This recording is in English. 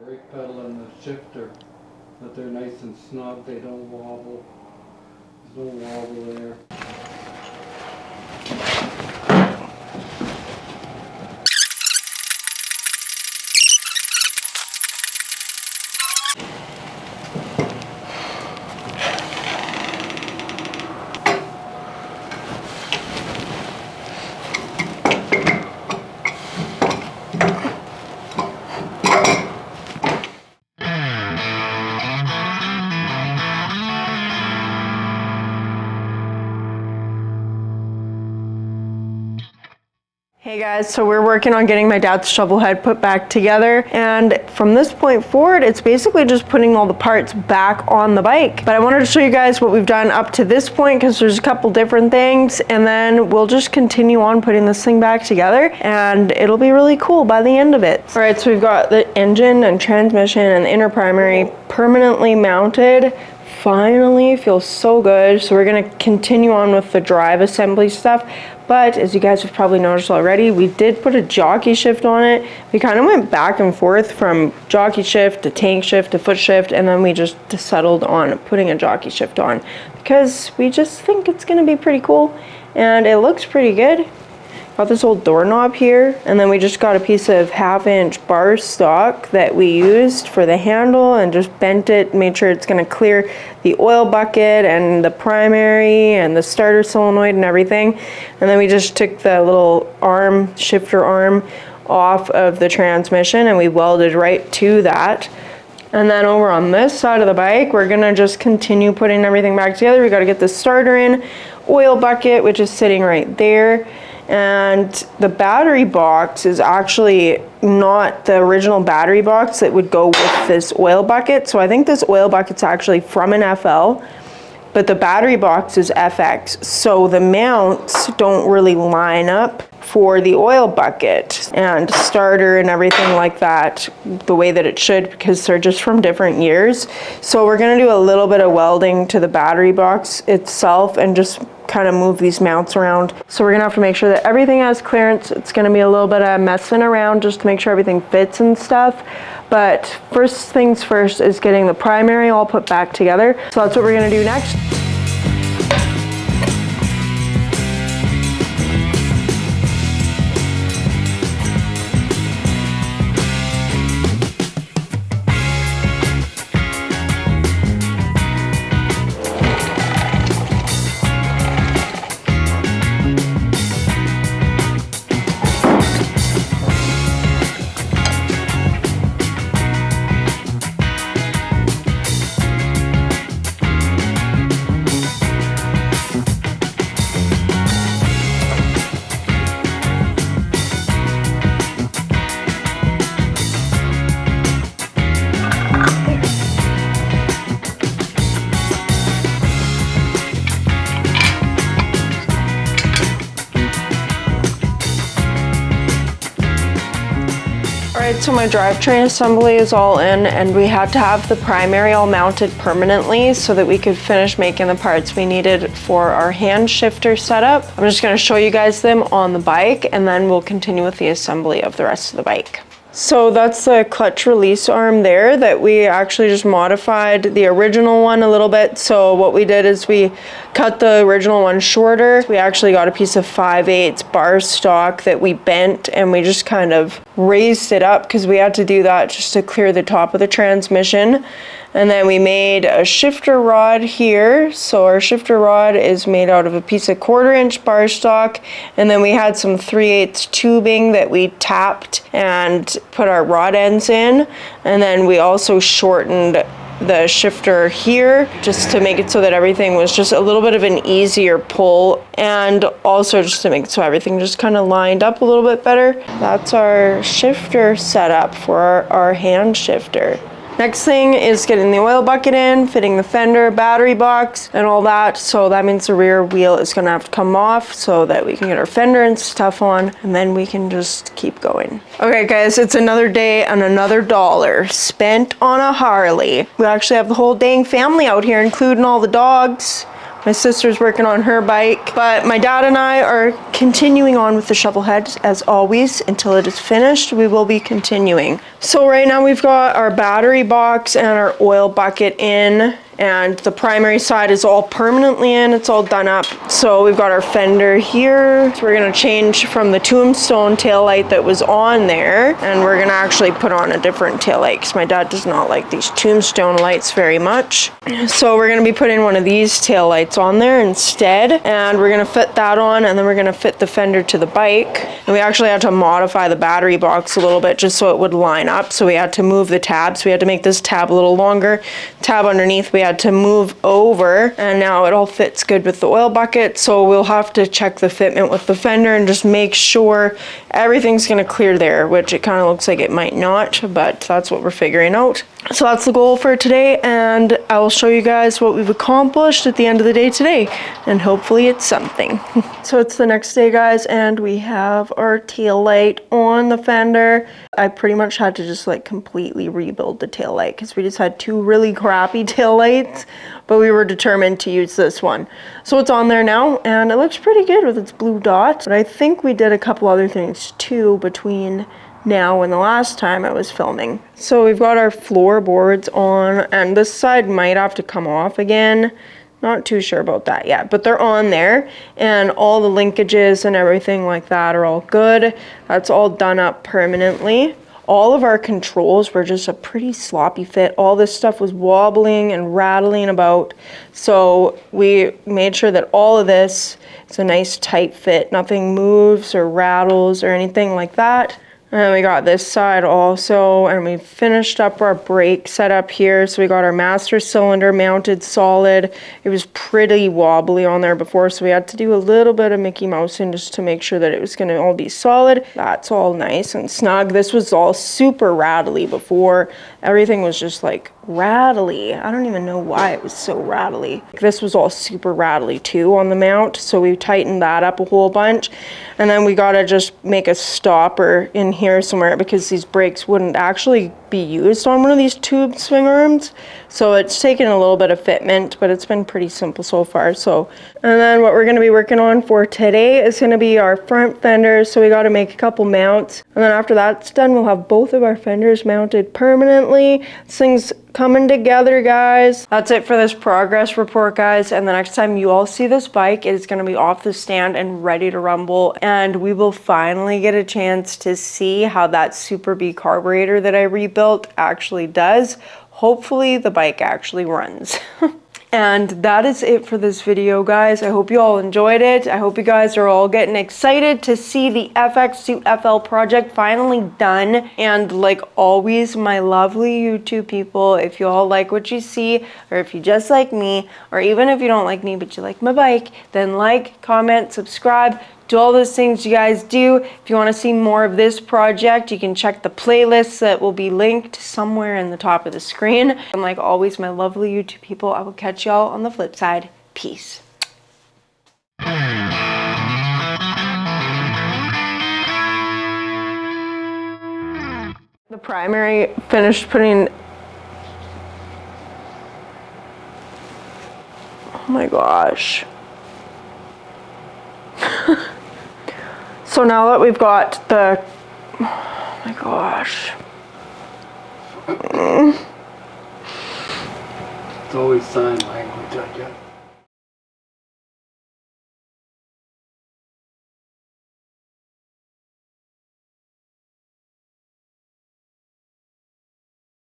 brake pedal and the shifter, that they're nice and snug, they don't wobble. There's no wobble there. Hey guys, so we're working on getting my dad's shovel head put back together, and from this point forward it's basically just putting all the parts back on the bike. But I wanted to show you guys what we've done up to this point because there's a couple different things, and then we'll just continue on putting this thing back together and it'll be really cool by the end of it. Alright, so we've got the engine and transmission and the inner primary permanently mounted. Finally, feels so good. So we're gonna continue on with the drive assembly stuff. But as you guys have probably noticed already, we did put a jockey shift on it. We kind of went back and forth from jockey shift to tank shift to foot shift, and then we just settled on putting a jockey shift on because we just think it's gonna be pretty cool and it looks pretty good. Got this old doorknob here, and then we just got a piece of 1/2-inch bar stock that we used for the handle and just bent it, made sure it's gonna clear the oil bucket and the primary and the starter solenoid and everything. And then we just took the little arm, shifter arm, off of the transmission and we welded right to that. And then over on this side of the bike, we're gonna just continue putting everything back together. We gotta get the starter in, oil bucket, which is sitting right there. And the battery box is actually not the original battery box that would go with this oil bucket. So I think this oil bucket's actually from an FL, but the battery box is FX. So the mounts don't really line up for the oil bucket and starter and everything like that the way that it should, because they're just from different years. So we're gonna do a little bit of welding to the battery box itself and just kind of move these mounts around. So we're gonna have to make sure that everything has clearance. It's gonna be a little bit of messing around just to make sure everything fits and stuff. But first things first is getting the primary all put back together. So that's what we're gonna do next. Alright, so my drivetrain assembly is all in, and we had to have the primary all mounted permanently so that we could finish making the parts we needed for our hand shifter setup. I'm just going to show you guys them on the bike, and then we'll continue with the assembly of the rest of the bike. So that's the clutch release arm there that we actually just modified the original one a little bit. So what we did is we cut the original one shorter. We actually got a piece of 5/8 bar stock that we bent, and we just kind of raised it up because we had to do that just to clear the top of the transmission. And then we made a shifter rod here. So our shifter rod is made out of a piece of 1/4-inch bar stock. And then we had some 3/8 tubing that we tapped and put our rod ends in. And then we also shortened the shifter here just to make it so that everything was just a little bit of an easier pull, and also just to make it so everything just kind of lined up a little bit better. That's our shifter setup for our hand shifter. Next thing is getting the oil bucket in, fitting the fender, battery box, and all that. So that means the rear wheel is gonna have to come off so that we can get our fender and stuff on, and then we can just keep going. Okay guys, it's another day and another dollar spent on a Harley. We actually have the whole dang family out here, including all the dogs. My sister's working on her bike, but my dad and I are continuing on with the Shovelhead as always. Until it is finished, we will be continuing. So right now we've got our battery box and our oil bucket in, and the primary side is all permanently in, it's all done up. So we've got our fender here. So we're gonna change from the tombstone taillight that was on there, and we're gonna actually put on a different taillight because my dad does not like these tombstone lights very much. So we're gonna be putting one of these taillights on there instead, and we're gonna fit that on, and then we're gonna fit the fender to the bike. And we actually had to modify the battery box a little bit just so it would line up. So we had to move the tabs. We had to make this tab a little longer. Tab underneath we had to move over, and now it all fits good with the oil bucket. So we'll have to check the fitment with the fender and just make sure everything's gonna clear there, which it kind of looks like it might not, but that's what we're figuring out. So that's the goal for today, and I will show you guys what we've accomplished at the end of the day today, and hopefully it's something. So it's the next day, guys, and we have our tail light on the fender. I pretty much had to just like completely rebuild the tail light because we just had two really crappy tail lights, but we were determined to use this one. So it's on there now, and it looks pretty good with its blue dot, but I think we did a couple other things too between now and the last time I was filming. So we've got our floorboards on, and this side might have to come off again. Not too sure about that yet, but they're on there, and all the linkages and everything like that are all good. That's all done up permanently. All of our controls were just a pretty sloppy fit. All this stuff was wobbling and rattling about. So we made sure that all of this is a nice tight fit. Nothing moves or rattles or anything like that. And we got this side also, and we finished up our brake setup here. So we got our master cylinder mounted solid. It was pretty wobbly on there before, so we had to do a little bit of Mickey Mousing just to make sure that it was gonna all be solid. That's all nice and snug. This was all super rattly before. Everything was just like rattly. I don't even know why it was so rattly. This was all super rattly too on the mount, so we tightened that up a whole bunch. And then we gotta just make a stopper in here somewhere because these brakes wouldn't actually be used on one of these tube swing arms. So it's taken a little bit of fitment, but it's been pretty simple so far. So, and then what we're gonna be working on for today is gonna be our front fenders. So we gotta make a couple mounts. And then after that's done, we'll have both of our fenders mounted permanently. This thing's coming together, guys. That's it for this progress report, guys. And the next time you all see this bike, it is gonna be off the stand and ready to rumble. And we will finally get a chance to see how that Super B carburetor that I rebuilt actually does. Hopefully the bike actually runs. And that is it for this video, guys. I hope you all enjoyed it. I hope you guys are all getting excited to see the FX Suit FL project finally done. And like always, my lovely YouTube people, if you all like what you see, or if you just like me, or even if you don't like me but you like my bike, then like, comment, subscribe. Do all those things you guys do. If you want to see more of this project, you can check the playlists that will be linked somewhere in the top of the screen. And like always, my lovely YouTube people, I will catch y'all on the flip side. Peace. The primary finished putting... Oh my gosh. So now that we've got the, oh my gosh. It's always sign language, I guess.